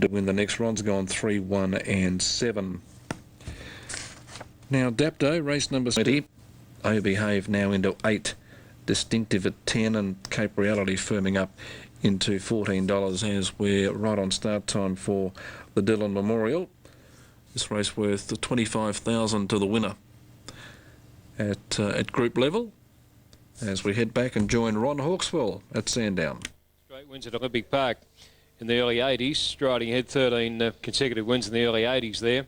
to win the next. Ron's gone 3, 1 and 7. Now Dapto, race number 20. Oh Behave now into 8. Distinctive at 10, and Cape Reality firming up into $14 as we're right on start time for the Dillon Memorial. This race worth $25,000 to the winner at group level as we head back and join Ron Hawkswell at Sandown. Straight wins at Olympic Park in the early 80s, striding ahead 13 consecutive wins in the early 80s there.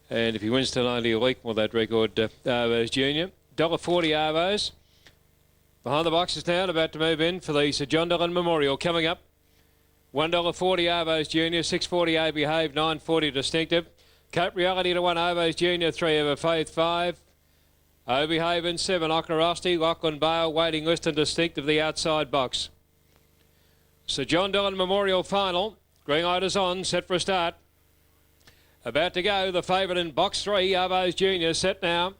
And if he wins tonight, he'll equal that record. Arvos Junior, $1.40 Arvos. Behind the boxes now, and about to move in for the Sir John Dillon Memorial coming up. $1.40 Arvos Junior, $6.40 A Behave, $9.40 Distinctive. Cape Reality to 1 Arvos Junior, 3 Ever Faith, 5. O Behave in 7, Ockerosti, Lachlan Bale, Waiting List and Distinctive, the outside box. Sir John Dillon Memorial final. Green light is on, set for a start. About to go, the favourite in box 3, Arvos Junior, set now.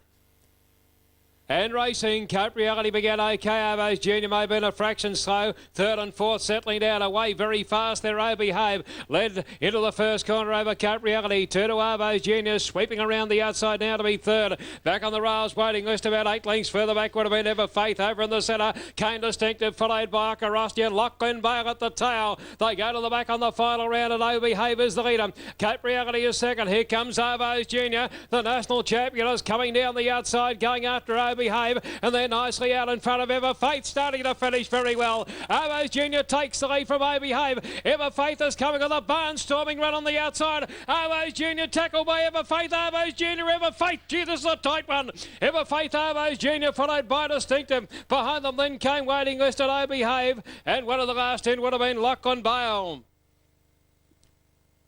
And racing, Cape Reality began okay. Arvos Junior may have been a fraction slow. Third and fourth settling down away very fast. There, O Behave led into the first corner over Cape Reality. 2 to Arvos Junior, sweeping around the outside now to be third. Back on the rails, Waiting List about 8 lengths further back would have been Ever Faith over in the centre. Kane Distinctive followed by Ockerosti and Lachlan Bale at the tail. They go to the back on the final round and O Behave is the leader. Cape Reality is second. Here comes Arvos Junior. The national champion is coming down the outside, going after O Behave, and they're nicely out in front of Ever Faith, starting to finish very well. Arvos Junior takes the lead from O Behave. Ever Faith is coming on the barnstorming run on the outside. Arvos Junior tackled by Ever Faith. Arvos Junior, Ever Faith. Gee, this is a tight one. Ever Faith, Arvos Junior, followed by Distinctive. Behind them then came Waiting List at O Behave, and one of the last in would have been Lachlan Bale.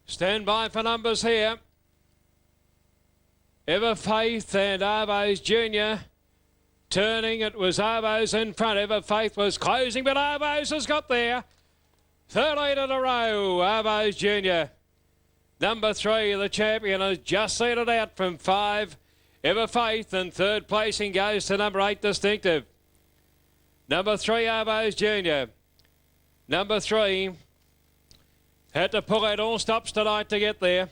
Stand by for numbers here. Ever Faith and Arvos Junior. Turning, it was Arvos in front. Ever Faith was closing, but Arvos has got there. 13 in a row, Arvos Junior. Number 3, the champion, has just seen it out from 5. Ever Faith, and third placing goes to number 8, Distinctive. Number 3, Arvos Junior. Number 3 had to pull out all stops tonight to get there.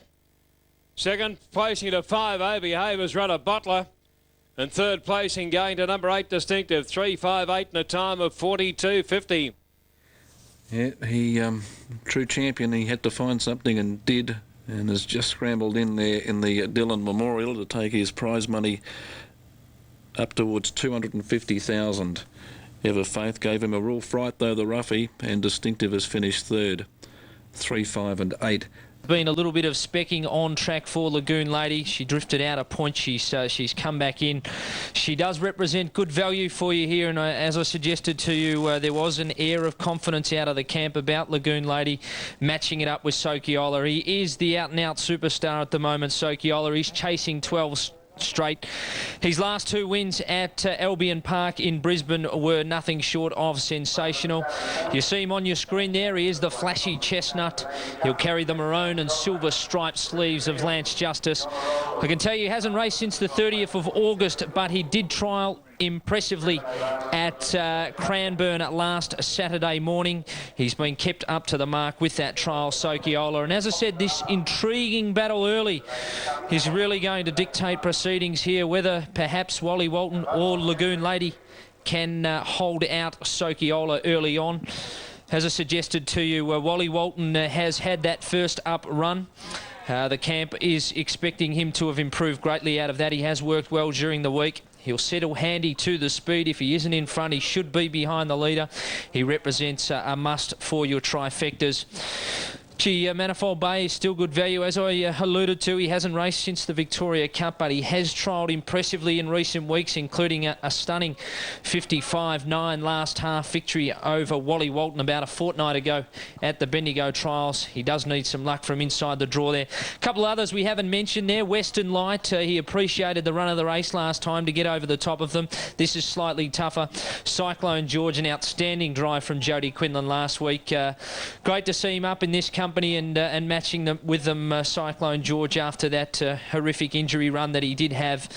Second placing to 5, O Behave has run a bottler. And third placing going to number 8, Distinctive, 3.58 in a time of 42.50. Yeah, he, true champion, he had to find something and did, and has just scrambled in there in the Dillon Memorial to take his prize money up towards $250,000. Ever Faith gave him a real fright though, the roughie, and Distinctive has finished third, 3, 5 and 8. Been a little bit of specking on track for Lagoon Lady. She drifted out a point. She's come back in. She does represent good value for you here, and as I suggested to you, there was an air of confidence out of the camp about Lagoon Lady, matching it up with Sokiola. He is the out-and-out superstar at the moment, Sokiola. He's chasing 12 straight. His last 2 wins at Albion Park in Brisbane were nothing short of sensational. You see him on your screen there. He is the flashy chestnut. He'll carry the maroon and silver striped sleeves of Lance Justice. I can tell you he hasn't raced since the 30th of August, but he did trial impressively at Cranbourne last Saturday morning. He's been kept up to the mark with that trial, Sokiola. And as I said, this intriguing battle early is really going to dictate proceedings here, whether perhaps Wally Walton or Lagoon Lady can hold out Sokiola early on. As I suggested to you, Wally Walton has had that first up run. The camp is expecting him to have improved greatly out of that. He has worked well during the week. He'll settle handy to the speed. If he isn't in front, he should be behind the leader. He represents a must for your trifectas. Gee, Manifold Bay is still good value. As I alluded to, he hasn't raced since the Victoria Cup, but he has trialled impressively in recent weeks, including a stunning 55.9 last half victory over Wally Walton about a fortnight ago at the Bendigo Trials. He does need some luck from inside the draw there. A couple others we haven't mentioned there. Western Light, he appreciated the run of the race last time to get over the top of them. This is slightly tougher. Cyclone George, an outstanding drive from Jody Quinlan last week. Great to see him up in this company. company and matching them with them Cyclone George after that horrific injury run that he did have.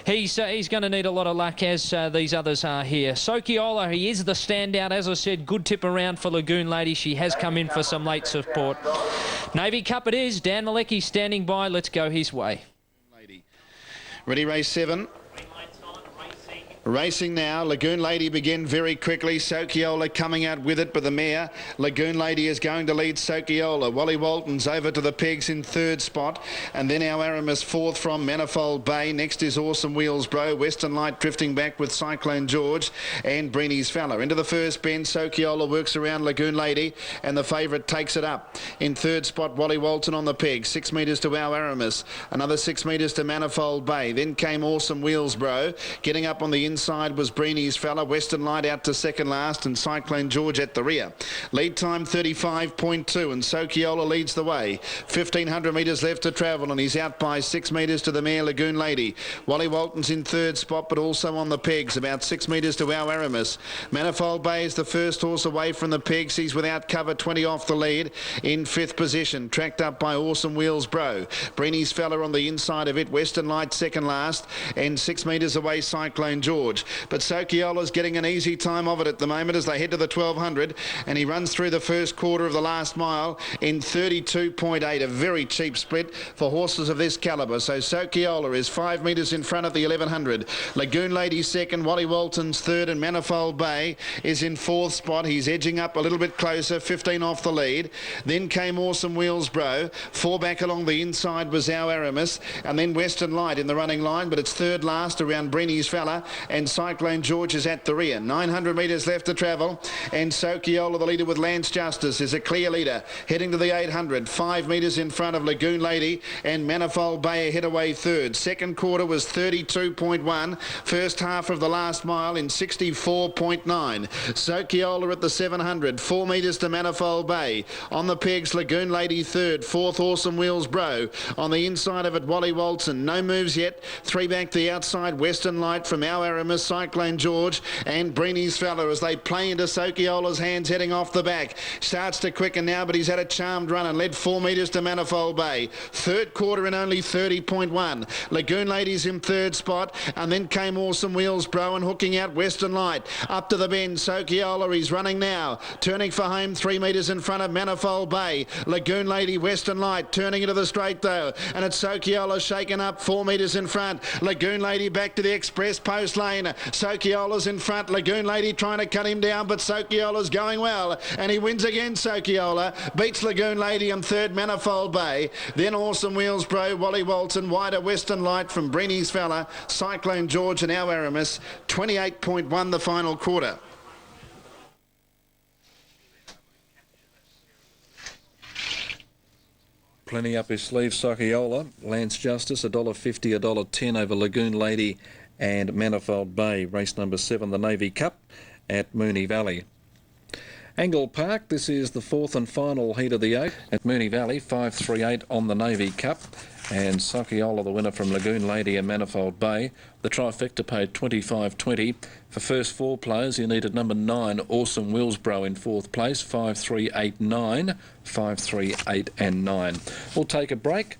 He's going to need a lot of luck, as these others are here. Sokiola, he is the standout. As I said, good tip around for Lagoon Lady. She has come in for some late support. Navy Cup it is. Dan Malecki standing by. Let's go his way. Ready, race 7. Racing now. Lagoon Lady begin very quickly. Sokiola coming out with it, but the mare Lagoon Lady is going to lead Sokiola. Wally Walton's over to the pegs in 3rd spot, and then our Aramis 4th from Manifold Bay. Next is Awesome Wheels Bro. Western Light drifting back with Cyclone George and Breenie's Fella. Into the first bend, Sokiola works around Lagoon Lady, and the favourite takes it up. In 3rd spot, Wally Walton on the peg. 6 metres to our Aramis. Another 6 metres to Manifold Bay. Then came Awesome Wheels Bro. Getting up on the inside was Breenie's Fella. Western Light out to second last, and Cyclone George at the rear. Lead time 35.2, and Sokiola leads the way. 1,500 metres left to travel, and he's out by 6 metres to the mare Lagoon Lady. Wally Walton's in 3rd spot, but also on the pegs, about 6 metres to our Aramis. Manifold Bay is the first horse away from the pegs. He's without cover, 20 off the lead. In 5th position, tracked up by Awesome Wheels Bro. Breenie's Fella on the inside of it. Western Light second last, and 6 metres away Cyclone George. But Sokiola's getting an easy time of it at the moment as they head to the 1,200, and he runs through the first quarter of the last mile in 32.8, a very cheap split for horses of this calibre. So Sokiola is 5 metres in front of the 1,100. Lagoon Lady second, Wally Walton's third, and Manifold Bay is in 4th spot. He's edging up a little bit closer, 15 off the lead. Then came Awesome Wheels Bro. 4 back along the inside was our Aramis, and then Western Light in the running line, but it's third last around Breenie's Fella, and Cyclone George is at the rear. 900 metres left to travel, and Sokiola, the leader with Lance Justice, is a clear leader heading to the 800. 5 metres in front of Lagoon Lady, and Manifold Bay ahead away third. Second quarter was 32.1. First half of the last mile in 64.9. Sokiola at the 700. 4 metres to Manifold Bay. On the pegs, Lagoon Lady third. 4th, Awesome Wheels Bro. On the inside of it, Wally Walton. No moves yet. 3 back to the outside. Western Light from our Aramis, Cyclone George, and Breenie's Fella as they play into Sokiola's hands heading off the back. Starts to quicken now, but he's had a charmed run and led 4 metres to Manifold Bay. Third quarter in only 30.1. Lagoon Lady's in 3rd spot, and then came Awesome Wheels Bro and hooking out Western Light. Up to the bend, Sokiola, he's running now. Turning for home, 3 metres in front of Manifold Bay. Lagoon Lady, Western Light, turning into the straight though, and it's Sokiola shaken up 4 metres in front. Lagoon Lady back to the express post lane. Sokiola's in front. Lagoon Lady trying to cut him down, but Sokiola's going well, and he wins again. Sokiola beats Lagoon Lady in third, Manifold Bay. Then Awesome Wheels Bro, Wally Walton, wider Western Light from Breenie's Fella, Cyclone George and our Aramis. 28.1 the final quarter. Plenty up his sleeve, Sokiola. Lance Justice, $1.50, $1.10 over Lagoon Lady and Manifold Bay. Race number 7, the Navy Cup at Moonee Valley. Angle Park, this is the 4th and final heat of the 8 at Moonee Valley. 5.38 on the Navy Cup. And Sokiola, the winner from Lagoon Lady and Manifold Bay. The trifecta paid $25.20. For first 4 players, you needed number 9, Awesome Wheels Bro, in 4th place. 5.389, 5.38 and 9. We'll take a break.